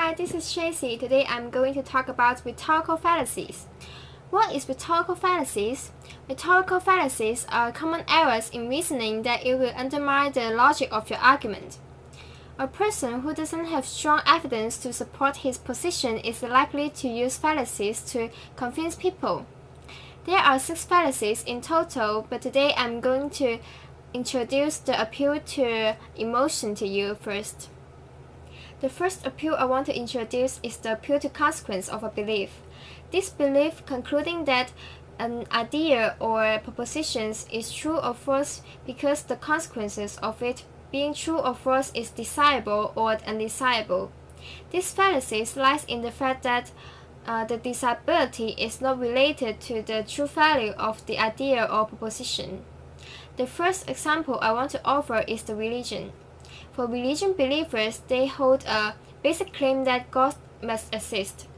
Hi, this is Tracy. Today I'm going to talk about rhetorical fallacies. What is rhetorical fallacies? Rhetorical fallacies are common errors in reasoning that it will undermine the logic of your argument. A person who doesn't have strong evidence to support his position is likely to use fallacies to convince people. There are 6 fallacies in total, but today I'm going to introduce the appeal to emotion to you first. The first appeal I want to introduce is the appeal to consequence of a belief. This belief concluding that an idea or proposition is true or false because the consequences of it being true or false is desirable or undesirable. This fallacy lies in the fact that the desirability is not related to the true value of the idea or proposition. The first example I want to offer is the religion. For religion believers, they hold a basic claim that God must exist.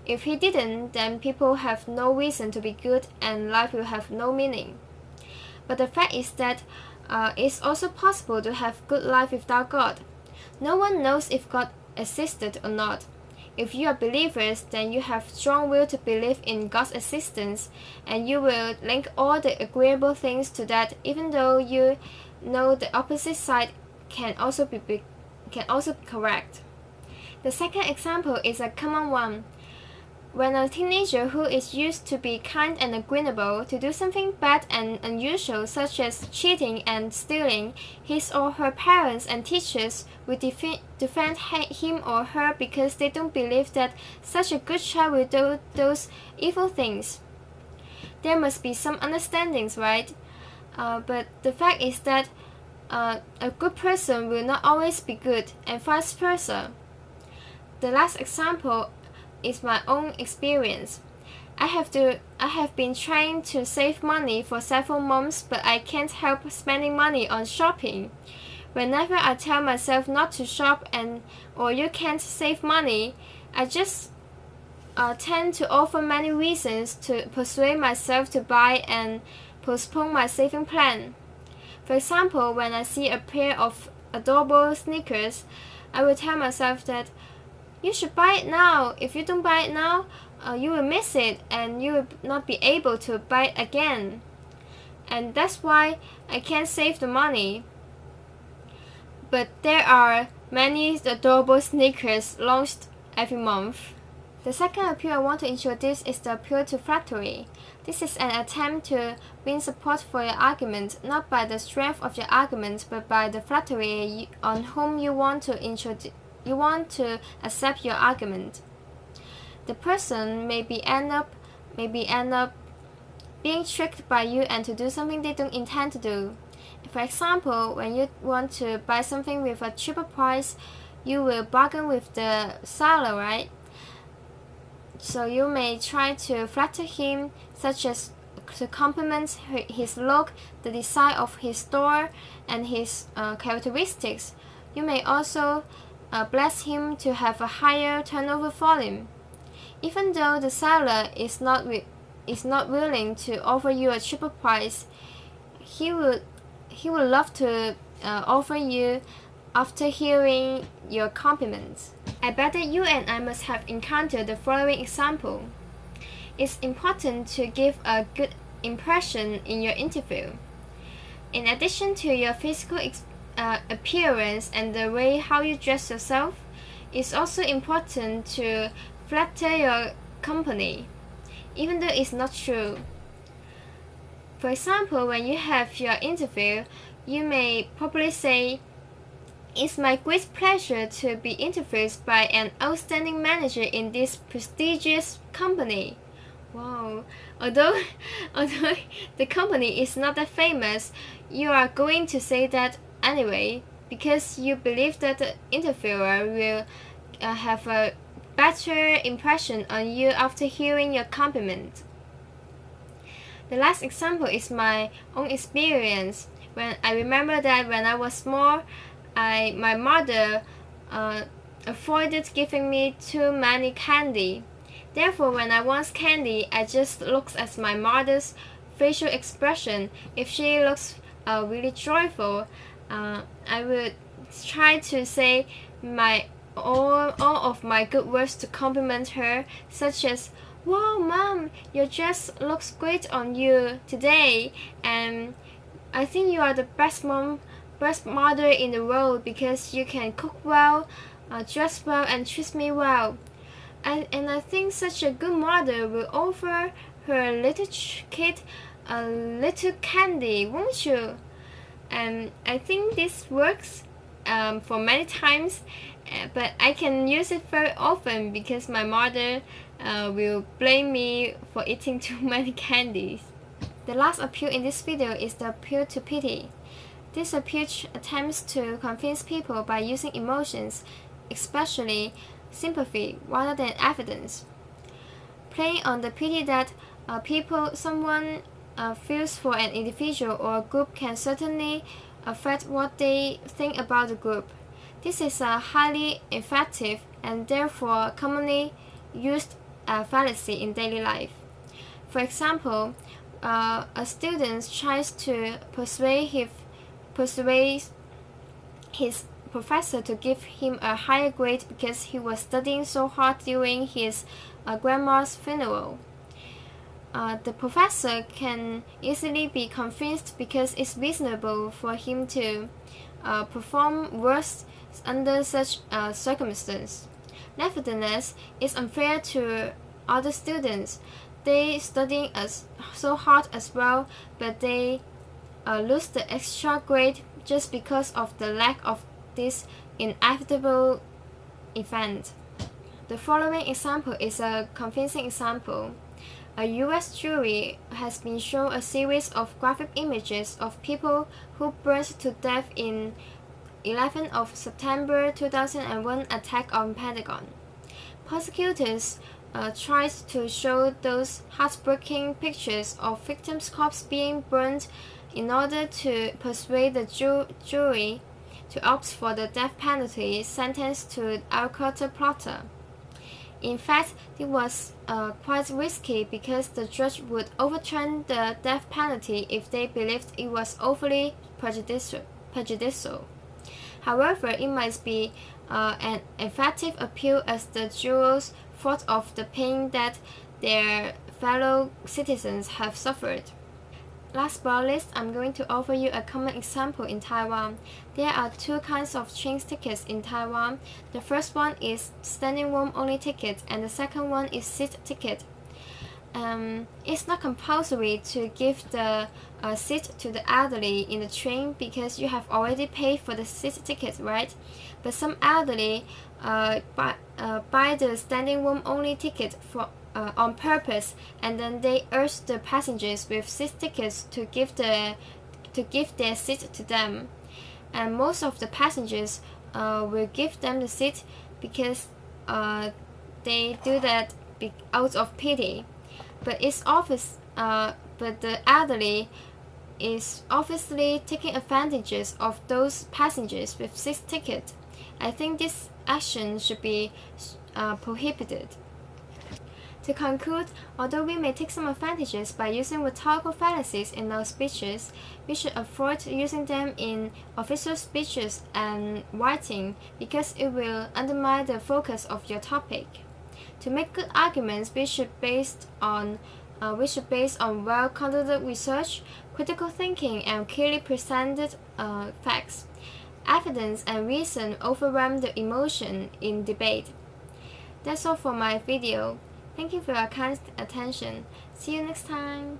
If he didn't, then people have no reason to be good and life will have no meaning. But the fact is that it's also possible to have good life without God. No one knows if God existed or not. If you are believers, then you have strong will to believe in God's existence, and you will link all the agreeable things to that, even though you know the opposite side can also be correct. The second example is a common one. When a teenager who is used to be kind and agreeable to do something bad and unusual such as cheating and stealing, his or her parents and teachers will defend him or her because they don't believe that such a good child will do those evil things. There must be some understandings, right? But the fact is that a good person will not always be good, and vice versa. The last example is my own experience. I have been trying to save money for several months, but I can't help spending money on shopping. Whenever I tell myself not to shop or you can't save money, I just tend to offer many reasons to persuade myself to buy and postpone my saving plan. For example, when I see a pair of adorable sneakers, I will tell myself that you should buy it now. If you don't buy it now, you will miss it and you will not be able to buy it again. And that's why I can't save the money. But there are many adorable sneakers launched every month. The second appeal I want to introduce is the appeal to flattery. This is an attempt to win support for your argument, not by the strength of your argument, but by the flattery on whom you want to accept your argument. The person may end up being tricked by you and to do something they don't intend to do. For example, when you want to buy something with a cheaper price, you will bargain with the seller, right? So you may try to flatter him, such as to compliment his look, the design of his store, and his characteristics. You may also bless him to have a higher turnover volume. Even though the seller is not willing to offer you a cheaper price, he would love to offer you after hearing your compliments. I bet that you and I must have encountered the following example. It's important to give a good impression in your interview. In addition to your physical appearance and the way how you dress yourself, it's also important to flatter your company, even though it's not true. For example, when you have your interview, you may probably say, "It's my great pleasure to be interviewed by an outstanding manager in this prestigious company." Wow! Although the company is not that famous, you are going to say that anyway because you believe that the interviewer will have a better impression on you after hearing your compliment. The last example is my own experience. When I remember that when I was small, my mother avoided giving me too many candy. Therefore, when I want candy, I just look at my mother's facial expression. If she looks really joyful, I would try to say all of my good words to compliment her, such as, "Wow, Mom, your dress looks great on you today," and "I think you are the best mother in the world because you can cook well, dress well, and treat me well." And I think such a good mother will offer her little kid a little candy, won't you? And I think this works for many times, but I can use it very often because my mother will blame me for eating too many candies. The last appeal in this video is the appeal to pity. This appeal attempts to convince people by using emotions, especially sympathy, rather than evidence. Playing on the pity that someone feels for an individual or a group can certainly affect what they think about the group. This is a highly effective and therefore commonly used fallacy in daily life. For example, a student tries to persuade his professor to give him a higher grade because he was studying so hard during his grandma's funeral. The professor can easily be convinced because it's reasonable for him to perform worse under such circumstances. Nevertheless, it's unfair to other students. They studying so hard as well, but they lose the extra grade just because of the lack of this inevitable event. The following example is a convincing example. A US jury has been shown a series of graphic images of people who burned to death in 11 of September 2001 attack on Pentagon. Prosecutors tried to show those heartbreaking pictures of victims' corpses being burned in order to persuade the jury to opt for the death penalty sentence to Al-Qaeda plotter. In fact, it was quite risky because the judge would overturn the death penalty if they believed it was overly prejudicial. However, it might be an effective appeal as the jurors thought of the pain that their fellow citizens have suffered. Last but not least, I'm going to offer you a common example in Taiwan. There are two kinds of train tickets in Taiwan. The first one is standing room only ticket, and the second one is seat ticket. It's not compulsory to give the seat to the elderly in the train because you have already paid for the seat ticket, right? But some elderly buy the standing room only ticket on purpose, and then they urge the passengers with seat tickets to give their seat to them. And most of the passengers will give them the seat because they do that out of pity. But the elderly is obviously taking advantages of those passengers with seat ticket. I think this action should be prohibited. To conclude, although we may take some advantages by using rhetorical fallacies in our speeches, we should avoid using them in official speeches and writing because it will undermine the focus of your topic. To make good arguments, we should base on well-conducted research, critical thinking, and clearly presented facts. Evidence and reason overwhelm the emotion in debate. That's all for my video. Thank you for your kind attention. See you next time.